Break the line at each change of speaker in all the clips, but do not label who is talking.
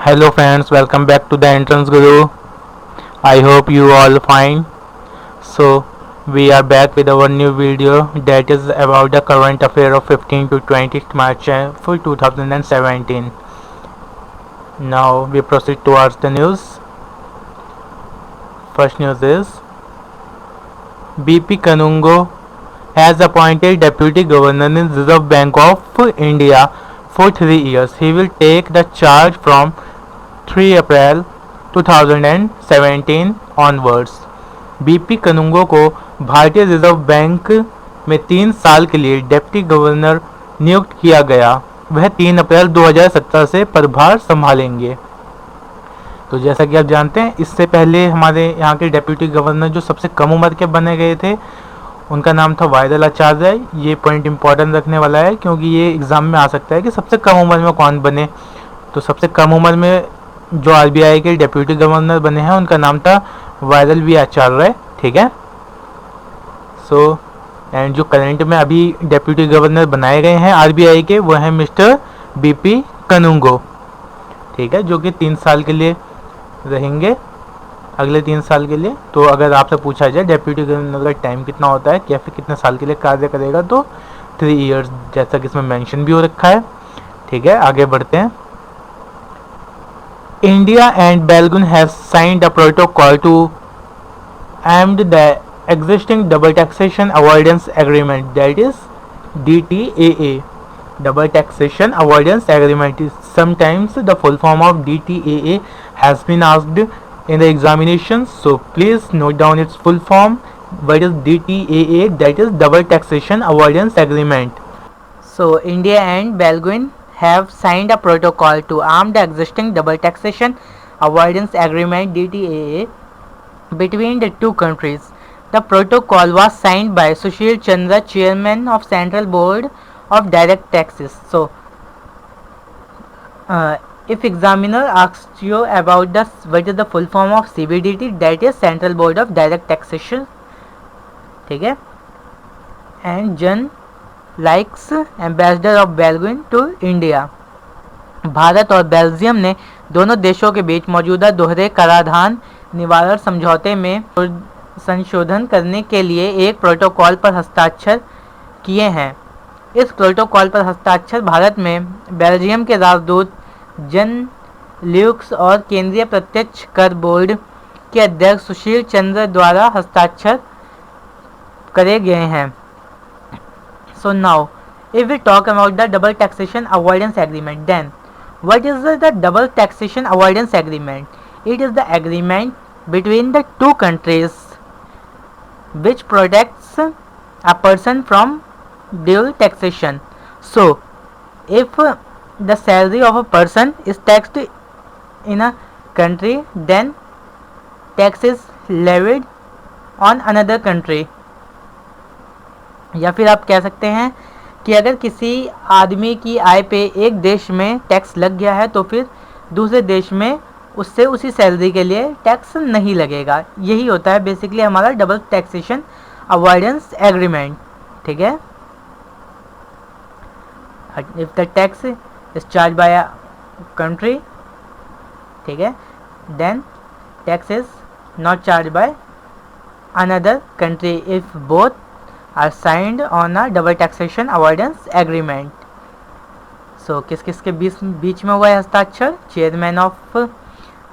Hello friends, welcome back to the Entrance Guru. I hope you all fine. So we are back with our new video that is about the current affair of 15 to 20th March for 2017. Now we proceed towards the news. First news is BP Kanungo has appointed Deputy Governor in Reserve Bank of India for 3 years. He will take the charge from 3 April 2017 onwards. BP Kanungo को भारतीय reserve bank में 3 साल के लिए deputy governor नियुक्त किया गया। वह 3 अप्रैल 2017 से पदभार संभालेंगे। तो जैसा कि आप जानते हैं, इससे पहले हमारे यहाँ के डिप्टी गवर्नर जो सबसे कम उम्र के बने गए थे उनका नाम था वायदल आचार्य। ये पॉइंट इंपॉर्टेंट रखने वाला है क्योंकि ये एग्ज़ाम में आ सकता है कि सबसे कम उम्र में कौन बने। तो सबसे कम उम्र में जो आरबीआई के डिप्टी गवर्नर बने हैं उनका नाम था वायदल वी आचार्य। ठीक है। सो एंड जो करंट में अभी डिप्टी गवर्नर बनाए गए हैं आरबीआई के वो हैं मिस्टर बीपी कनुंगो। ठीक है, जो कि 3 साल के लिए रहेंगे, अगले 3 साल के लिए। तो अगर आपसे पूछा जाए डिप्टी गवर्नर का टाइम कितना होता है या फिर कितने साल के लिए कार्य करेगा, तो 3 ईयर्स, जैसा कि इसमें मेंशन भी हो रखा है। ठीक है, आगे बढ़ते हैं। India and Belgium have signed a protocol to end the existing double taxation avoidance agreement, that is DTAA. Double taxation avoidance agreement is sometimes the full form of DTAA has been asked in the examination, so please note down its full form. What is DTAA? That is double taxation avoidance agreement.
So India and Belgium have signed a protocol to arm the existing double taxation avoidance agreement DTAA between the two countries. The protocol was signed by Sushil Chandra, chairman of Central Board of Direct Taxes. So if examiner asks you about what is the full form of CBDT, that is Central Board of Direct Taxation. ठीक है, and Jan likes ambassador of Belgium to India. Bharat और Belgium ने दोनों देशों के बीच मौजूदा दोहरे कराधान निवारण समझौते में संशोधन करने के लिए एक प्रोटोकॉल पर हस्ताक्षर किए हैं। इस प्रोटोकॉल पर हस्ताक्षर भारत में बेल्जियम के राजदूत जन ल्यूक्स और केंद्रीय प्रत्यक्ष कर बोर्ड के अध्यक्ष सुशील चंद्र द्वारा हस्ताक्षर करे गए हैं। So now, if we talk about the double taxation avoidance agreement, then what is the double taxation avoidance agreement? It is the agreement between the two countries which protects a person from dual taxation. So, if the salary of a person is taxed in a country, then tax is levied on another country. या फिर आप कह सकते हैं कि अगर किसी आदमी की आय पे एक देश में टैक्स लग गया है तो फिर दूसरे देश में उससे उसी सैलरी के लिए टैक्स नहीं लगेगा। यही होता है बेसिकली हमारा डबल टैक्सेशन अवॉइडेंस एग्रीमेंट। ठीक है, if the tax is charge by a country, ठीक है, then tax is not charge by another country if both are signed on a double taxation avoidance agreement. So किस किस के बीच में हुआ है हस्ताक्षर? Chairman of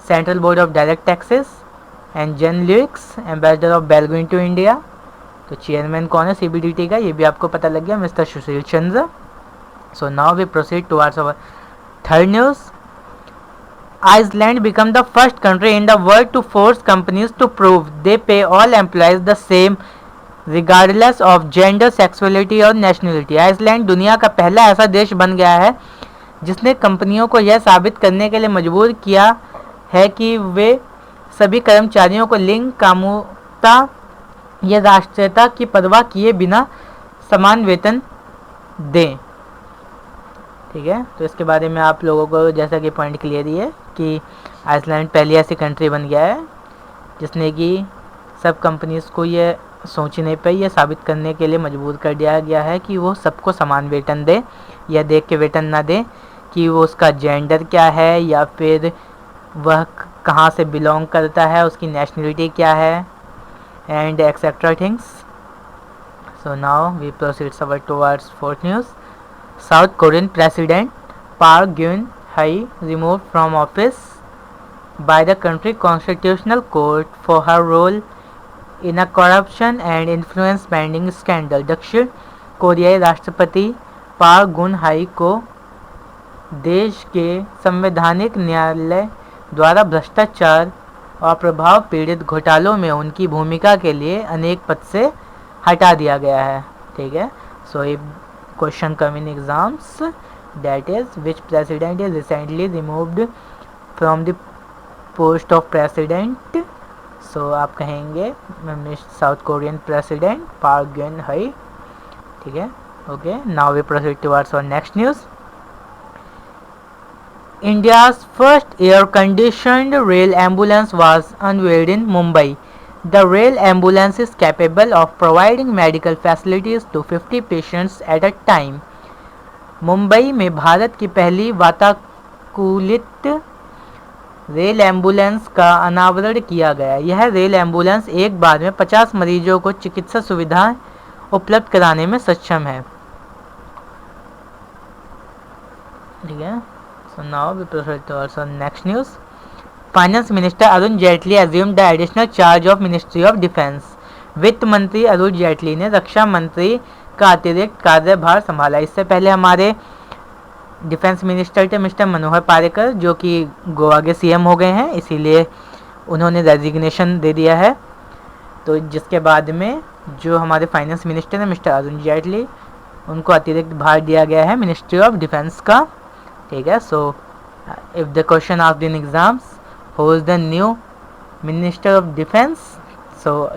central board of direct taxes and Jan Luykx ambassador of Belgium to India. तो chairman कौन है CBDT का, ये भी आपको पता लग गया, mister Sushil Chandra. So now we proceed towards our third news. Iceland become the first country in the world to force companies to prove they pay all employees the same regardless of gender, sexuality और nationality. Iceland दुनिया का पहला ऐसा देश बन गया है जिसने कंपनियों को यह साबित करने के लिए मजबूर किया है कि वे सभी कर्मचारियों को लिंग, कामुकता या राष्ट्रीयता की परवाह किए बिना समान वेतन दें। ठीक है, तो इसके बारे में आप लोगों को जैसा कि पॉइंट क्लियर ही है कि आइसलैंड पहली ऐसी कंट्री बन गया है जिसने कि सब कंपनीज़ को ये सोचने पे यह साबित करने के लिए मजबूर कर दिया गया है कि वो सबको समान वेतन दे या देख के वेतन ना दे कि वो उसका जेंडर क्या है या फिर वह कहाँ से बिलोंग करता है, उसकी नेशनलिटी क्या है, and etcetera things. So now we proceed towards fourth news. South Korean President Park Geun-hye removed from office by the country constitutional court for her role in a corruption and influence spending scandal. दक्षिण कोरियाई राष्ट्रपति park गुन high को देश के संवैधानिक न्यायालय द्वारा भ्रष्टाचार और प्रभाव पीड़ित घोटालों में उनकी भूमिका के लिए अनेक पद से हटा दिया गया है. ठीक है. सो ये question come in exams, that is which president is recently removed from the post of president. So आप कहेंगे South Korean president Park Geun hye. ठीक है. Okay. Now we proceed towards our next news. India's first air-conditioned rail ambulance was unveiled in Mumbai. The rail ambulance is capable of providing medical facilities to 50 patients at a time. Mumbai में भारत की पहली वातानुकूलित rail ambulance का अनावरण किया गया. यह rail ambulance एक बार में 50 मरीजों को चिकित्सा सुविधाएं उपलब्ध कराने में सक्षम है. ठीक है. So now we proceed to also next news. Finance Minister Arun Jaitley assumed the additional charge of Ministry of Defence. वित्त मंत्री अरुण जेटली ने रक्षा मंत्री का अतिरिक्त कार्यभार संभाला. इससे पहले हमारे डिफेंस मिनिस्टर थे मिस्टर मनोहर पारिकर, जो कि गोवा के सीएम हो गए हैं, इसीलिए उन्होंने रेजिग्नेशन दे दिया है. तो जिसके बाद में जो हमारे फाइनेंस मिनिस्टर हैं मिस्टर अरुण जेटली, उनको अतिरिक्त भार दिया गया है मिनिस्ट्री ऑफ डिफेंस का. ठीक है. So if the question asked in exams, who is the new minister of defence, so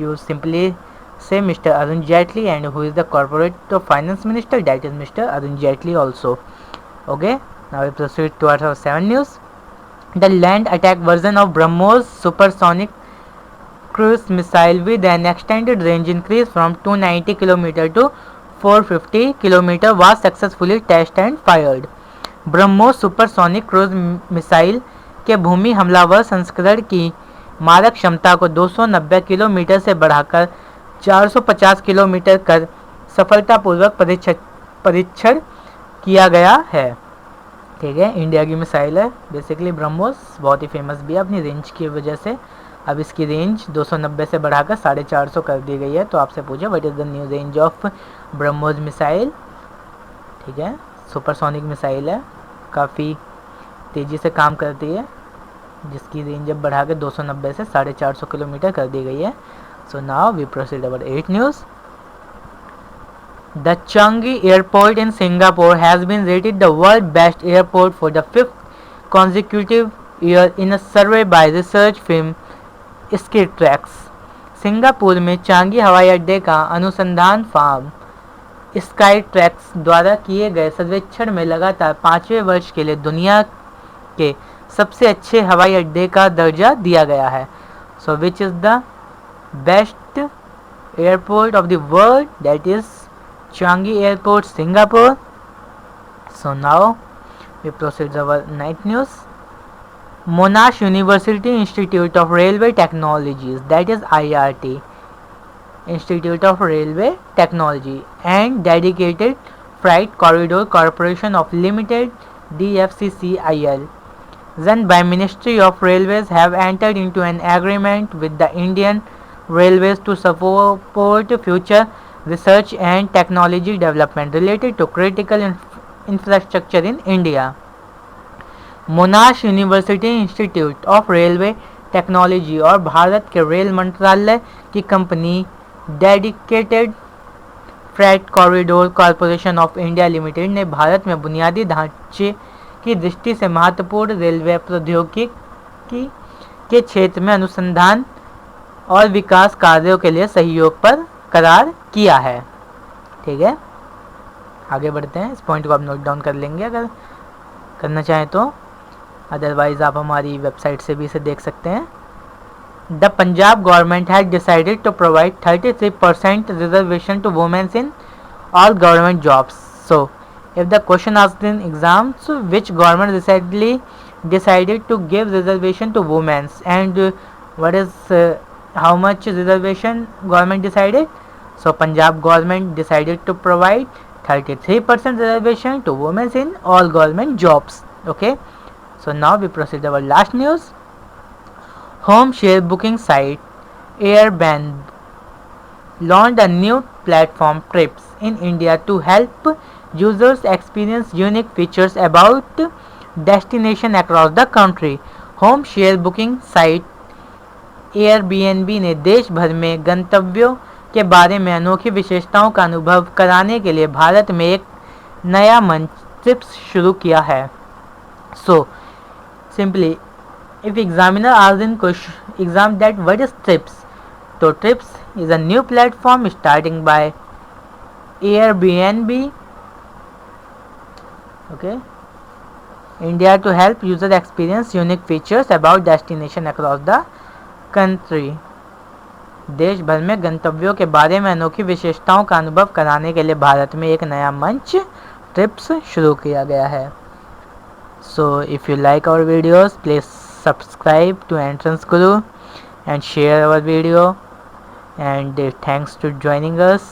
you simply say Mr. Arun Jaitley, and who is the corporate finance minister, that is Mr. Arun Jaitley also. Okay. Now we proceed towards our 7 news. The land attack version of BrahMos supersonic cruise missile with an extended range increase from 290 km to 450 km was successfully tested and fired. BrahMos supersonic cruise missile के भूमि हमलावर संस्करण की मारक क्षमता को 290 kilometre से बढ़ाकर 450 kilometre कर सफलतापूर्वक परीक्षण किया गया है. ठीक है. इंडिया की मिसाइल है बेसिकली ब्रह्मोस, बहुत ही फेमस भी है अपनी रेंज की वजह से. अब इसकी रेंज 290 से बढ़ाकर 450 कर दी गई है. तो आपसे पूछे what is the new range of BrahMos missile. ठीक है. सुपरसोनिक मिसाइल है, काफ़ी तेज़ी से काम करती है, जिसकी रेंज अब बढ़ाकर 290 से 450 किलोमीटर कर दी गई है. So now we proceed our 8 news. The Changi Airport in Singapore has been rated the world best airport for the 5th consecutive year in a survey by research firm Skytrax. Singapore में Changi हवाई अड्डे का अनुसंधान farm Skytrax द्वारा किए गए सर्वेक्षण में लगातार 5वें वर्ष के लिए दुनिया के सबसे अच्छे हवाई अड्डे का दर्जा दिया गया है. So which is the best airport of the world? That is Changi Airport, Singapore. So now we proceed to our 9th news. Monash University Institute of Railway Technologies, that is IRT, Institute of Railway Technology, and Dedicated Freight Corridor Corporation of Limited, DFCCIL, run by Ministry of Railways, have entered into an agreement with the Indian Railways to support future research and technology development related to critical infrastructure in India. मोनाश university institute of railway technology और भारत के rail मंत्रालय की company dedicated freight corridor corporation of India limited ने भारत में बुनियादी ढांचे की दृष्टि से महत्वपूर्ण रेलवे प्रौद्योगिकी के क्षेत्र में अनुसंधान और विकास कार्यों के लिए सहयोग पर करार किया है. ठीक है. आगे बढ़ते हैं. इस पॉइंट को आप नोट डाउन कर लेंगे अगर करना चाहें तो, अदरवाइज आप हमारी वेबसाइट से भी इसे देख सकते हैं. The Punjab government has decided to provide 33% reservation to womens in all government jobs. So if the question asked in exams, which government recently decided to give reservation to women, and what is how much reservation government decided? So Punjab government decided to provide 33% reservation to women in all government jobs. Okay, so now we proceed our last news. Home share booking site Airbnb launched a new platform Trips in India to help users experience unique features about destination across the country. Home share booking site Airbnb ने देश भर में गंतव्यों के बारे में अनोखी विशेषताओं का अनुभव कराने के लिए भारत में एक नया मंच ट्रिप्स शुरू किया है. So simply if examiner asks in question exam that what is trips, so trips is a new platform starting by Airbnb, okay, India to help user experience unique features about destination across the country. देश भर में गंतव्यों के बारे में अनोखी विशेषताओं का अनुभव कराने के लिए भारत में एक नया मंच ट्रिप्स शुरू किया गया है. So if you like our videos, please subscribe to Entrance Guru and share our video, and thanks to joining us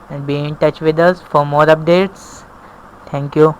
and be in touch with us for more updates. Thank you.